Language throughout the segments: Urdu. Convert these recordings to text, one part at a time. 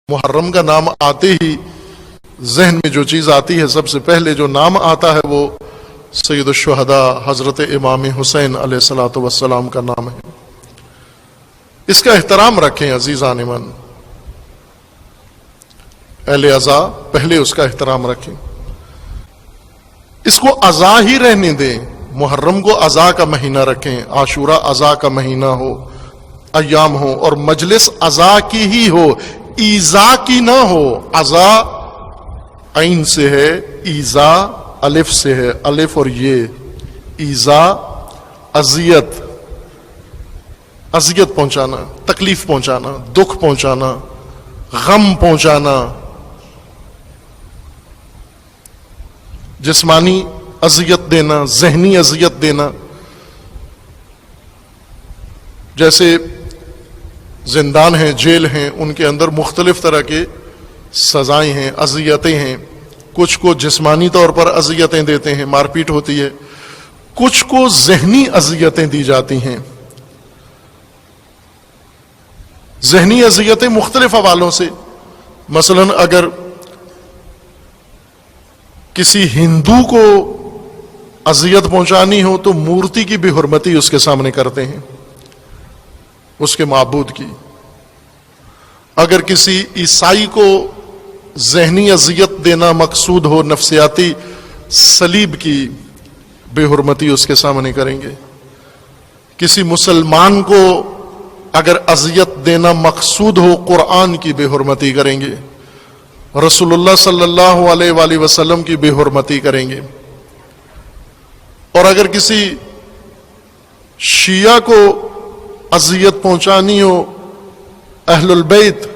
محرم کا نام آتے ہی ذہن میں جو چیز آتی ہے سب سے پہلے جو نام آتا ہے وہ سید الشہداء حضرت امام حسین علیہ الصلوۃ والسلام کا نام ہے. اس کا احترام رکھیں عزیزان من، اہل عزا پہلے اس کا احترام رکھیں. اس کو عزا ہی رہنے دیں، محرم کو عزا کا مہینہ رکھیں، عاشورہ عزا کا مہینہ ہو، ایام ہو، اور مجلس عزا کی ہی ہو، ایذا کی نہ ہو. عزا عین سے ہے، ایذا الف سے ہے، الف اور یہ. ایذا اذیت، اذیت پہنچانا، تکلیف پہنچانا، دکھ پہنچانا، غم پہنچانا، جسمانی اذیت دینا، ذہنی اذیت دینا. جیسے زندان ہیں، جیل ہیں، ان کے اندر مختلف طرح کے سزائیں ہیں، اذیتیں ہیں. کچھ کو جسمانی طور پر اذیتیں دیتے ہیں، مار پیٹ ہوتی ہے، کچھ کو ذہنی اذیتیں دی جاتی ہیں. ذہنی اذیتیں مختلف حوالوں سے، مثلا اگر کسی ہندو کو اذیت پہنچانی ہو تو مورتی کی بے حرمتی اس کے سامنے کرتے ہیں، اس کے معبود کی. اگر کسی عیسائی کو ذہنی اذیت دینا مقصود ہو، نفسیاتی، صلیب کی بے حرمتی اس کے سامنے کریں گے. کسی مسلمان کو اگر اذیت دینا مقصود ہو، قرآن کی بے حرمتی کریں گے، رسول اللہ صلی اللہ علیہ وآلہ وسلم کی بے حرمتی کریں گے. اور اگر کسی شیعہ کو اذیت پہنچانی ہو، اہل البیت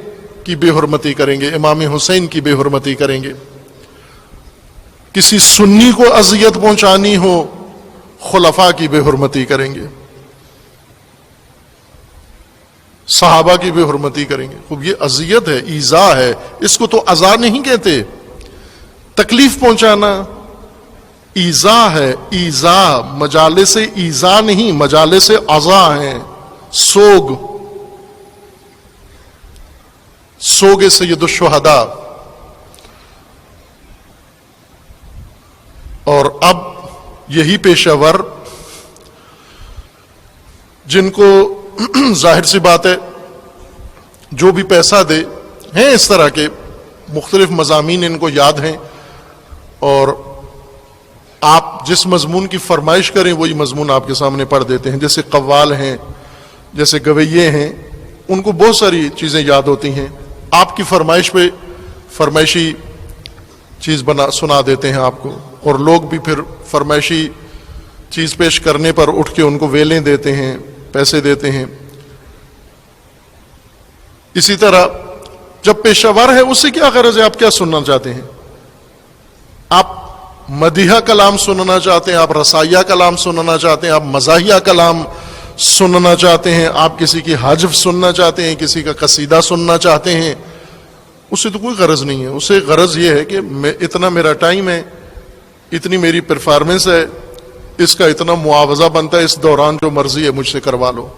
کی بے حرمتی کریں گے، امام حسین کی بے حرمتی کریں گے. کسی سنی کو اذیت پہنچانی ہو، خلفاء کی بے حرمتی کریں گے، صحابہ کی بے حرمتی کریں گے. خوب یہ اذیت ہے، ایذا ہے، اس کو تو عزا نہیں کہتے. تکلیف پہنچانا ایذا ہے. ایذا مجالس ایذا نہیں، مجالس عزا ہیں. سوگ، سوگ سید الشہداء. اور اب یہی پیشہ ور جن کو ظاہر سی بات ہے جو بھی پیسہ دے، ہیں اس طرح کے مختلف مضامین ان کو یاد ہیں، اور آپ جس مضمون کی فرمائش کریں وہی مضمون آپ کے سامنے پڑھ دیتے ہیں. جیسے قوال ہیں، جیسے گویے ہیں، ان کو بہت ساری چیزیں یاد ہوتی ہیں. آپ کی فرمائش پہ فرمائشی چیز سنا دیتے ہیں آپ کو، اور لوگ بھی پھر فرمائشی چیز پیش کرنے پر اٹھ کے ان کو ویلیں دیتے ہیں، پیسے دیتے ہیں. اسی طرح جب پیشہ ور ہے، اس سے کیا غرض ہے؟ آپ کیا سننا چاہتے ہیں؟ آپ مدیحہ کلام سننا چاہتے ہیں، آپ رسائیہ کلام سننا چاہتے ہیں، آپ مزاحیہ کلام سننا چاہتے ہیں، آپ کسی کی حجف سننا چاہتے ہیں، کسی کا قصیدہ سننا چاہتے ہیں. اس سے تو کوئی غرض نہیں ہے. اس سے غرض یہ ہے کہ اتنا میرا ٹائم ہے، اتنی میری پرفارمنس ہے، اس کا اتنا معاوضہ بنتا ہے، اس دوران جو مرضی ہے مجھ سے کروا لو.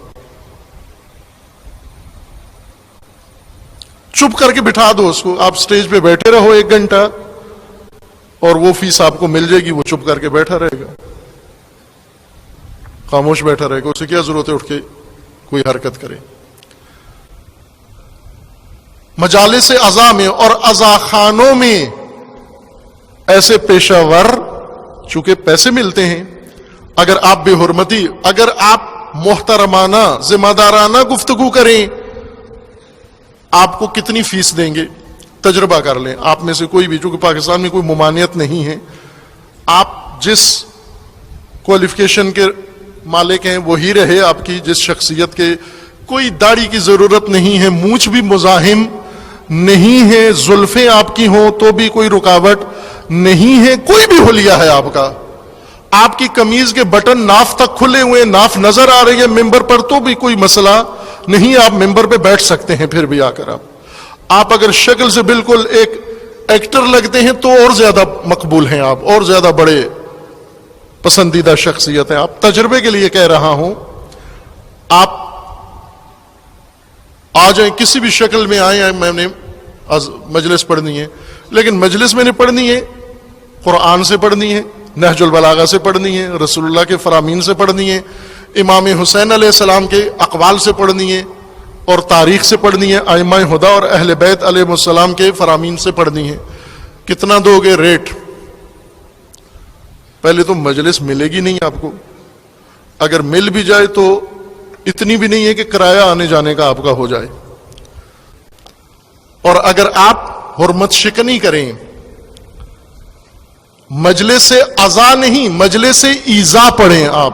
چپ کر کے بٹھا دو اس کو. آپ سٹیج پہ بیٹھے رہو 1 گھنٹہ اور وہ فیس آپ کو مل جائے گی، وہ چپ کر کے بیٹھا رہے گا، خاموش بیٹھا رہے گا. اسے کیا ضرورت ہے اٹھ کے کوئی حرکت کرے؟ مجالس عزا میں اور عزا خانوں میں ایسے پیشہ ور، چونکہ پیسے ملتے ہیں، اگر آپ بے حرمتی، اگر آپ محترمانہ ذمہ دارانہ گفتگو کریں، آپ کو کتنی فیس دیں گے؟ تجربہ کر لیں. آپ میں سے کوئی بھی، چونکہ پاکستان میں کوئی ممانعت نہیں ہے، آپ جس کوالیفیکیشن کے مالک ہیں وہی رہے آپ کی، جس شخصیت کے. کوئی داڑھی کی ضرورت نہیں ہے، مونچھ بھی مزاحم نہیں ہے، زلفیں آپ کی ہوں تو بھی کوئی رکاوٹ نہیں ہے، کوئی بھی حلیہ ہے آپ کا. آپ کی قمیض کے بٹن ناف تک کھلے ہوئے، ناف نظر آ رہی ہے ممبر پر تو بھی کوئی مسئلہ نہیں، آپ ممبر پہ بیٹھ سکتے ہیں. پھر بھی آ کر آپ اگر شکل سے بالکل ایک ایکٹر لگتے ہیں تو اور زیادہ مقبول ہیں آپ، اور زیادہ بڑے پسندیدہ شخصیت ہیں آپ. تجربے کے لیے کہہ رہا ہوں، آپ آ جائیں، کسی بھی شکل میں آئیں. میں نے مجلس پڑھنی ہے، لیکن مجلس میں نہیں پڑھنی ہے، قرآن سے پڑھنی ہے، نہج البلاغہ سے پڑھنی ہے، رسول اللہ کے فرامین سے پڑھنی ہے، امام حسین علیہ السلام کے اقوال سے پڑھنی ہے، اور تاریخ سے پڑھنی ہے، ائمہ ہدی اور اہل بیت علیہ السلام کے فرامین سے پڑھنی ہے۔ کتنا دو گے ریٹ؟ پہلے تو مجلس ملے گی نہیں آپ کو، اگر مل بھی جائے تو اتنی بھی نہیں ہے کہ کرایہ آنے جانے کا آپ کا ہو جائے، اور اگر آپ حرمت شکنی کریں، مجلس سے ازا نہیں، مجلس سے ایذا پڑھیں، آپ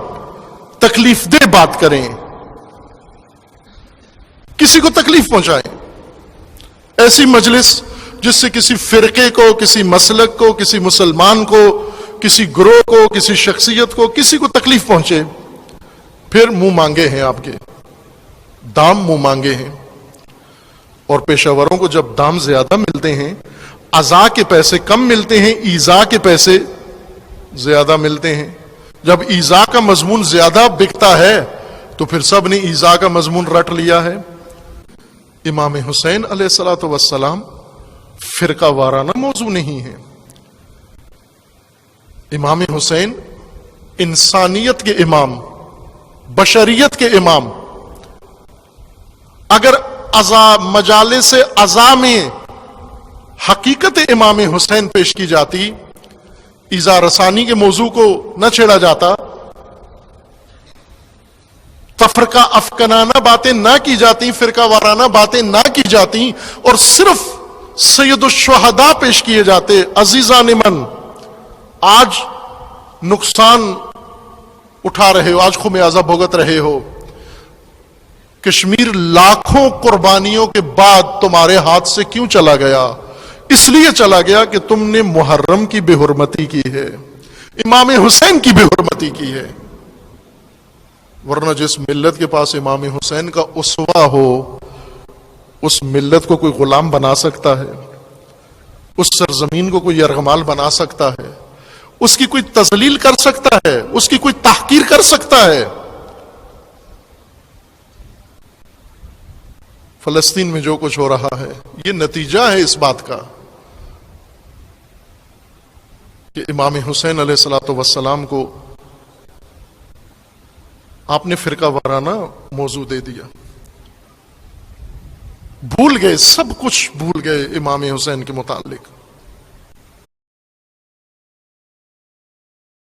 تکلیف دہ بات کریں، کسی کو تکلیف پہنچائیں، ایسی مجلس جس سے کسی فرقے کو، کسی مسلک کو، کسی مسلمان کو، کسی گروہ کو، کسی شخصیت کو، کسی کو تکلیف پہنچے، پھر منہ مانگے ہیں آپ کے، دام منہ مانگے ہیں۔ اور پیشہ وروں کو جب دام زیادہ ملتے ہیں، ازا کے پیسے کم ملتے ہیں، ایذا کے پیسے زیادہ ملتے ہیں۔ جب ایذا کا مضمون زیادہ بکتا ہے تو پھر سب نے ایذا کا مضمون رٹ لیا ہے۔ امام حسین علیہ الصلوۃ والسلام فرقہ وارانہ موضوع نہیں ہے، امام حسین انسانیت کے امام، بشریت کے امام۔ اگر مجالس ازا میں حقیقت امام حسین پیش کی جاتی، ایذا رسانی کے موضوع کو نہ چھیڑا جاتا، تفرقہ افکنانہ باتیں نہ کی جاتی، فرقہ وارانہ باتیں نہ کی جاتی، اور صرف سید الشہداء پیش کیے جاتے، عزیزان من آج نقصان اٹھا رہے ہو، آج خمیازہ بھگت رہے ہو، کشمیر لاکھوں قربانیوں کے بعد تمہارے ہاتھ سے کیوں چلا گیا؟ اس لیے چلا گیا کہ تم نے محرم کی بے حرمتی کی ہے، امام حسین کی بے حرمتی کی ہے۔ ورنہ جس ملت کے پاس امام حسین کا اسوہ ہو، اس ملت کو کوئی غلام بنا سکتا ہے، اس سرزمین کو کوئی یرغمال بنا سکتا ہے، اس کی کوئی تذلیل کر سکتا ہے، اس کی کوئی تحقیر کر سکتا ہے۔ فلسطین میں جو کچھ ہو رہا ہے یہ نتیجہ ہے اس بات کا کہ امام حسین علیہ الصلوۃ والسلام کو آپ نے فرقہ وارانہ موضوع دے دیا، بھول گئے، سب کچھ بھول گئے امام حسین کے متعلق۔